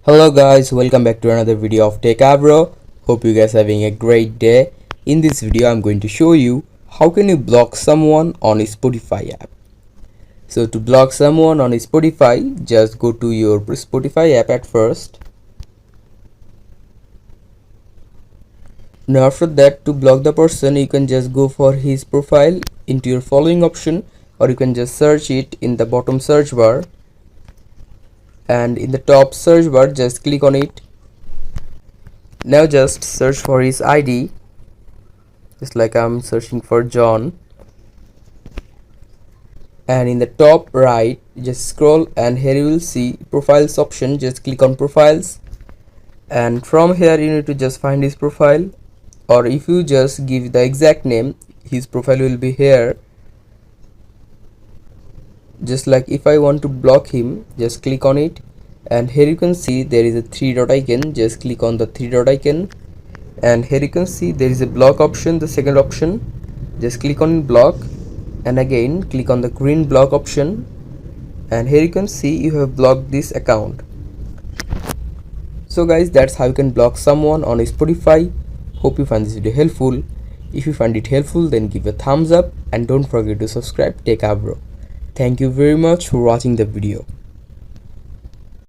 Hello guys, welcome back to another video of TechAbro. Hope you guys are having a great day. In this video I'm going to show you how can you block someone on a Spotify app. So to block someone on a Spotify, just go to your Spotify app at first. Now after that, to block the person, you can just go for his profile into your following option, or you can just search it in the bottom search bar, and in the top search bar just click on it. Now just search for his ID, just like I'm searching for John, and in the top right just scroll, and here you will see profiles option. Just click on profiles, and from here you need to just find his profile, or if you just give the exact name, his profile will be here. Just like if I want to block him, just click on it, and here you can see there is a 3-dot icon. Just click on the 3-dot icon, and here you can see there is a block option, the second option. Just click on block, and again click on the green block option, and here you can see you have blocked this account. So guys, that's how you can block someone on Spotify. Hope you find this video helpful. If you find it helpful, then give a thumbs up and don't forget to subscribe TechAbro. Thank you very much for watching the video.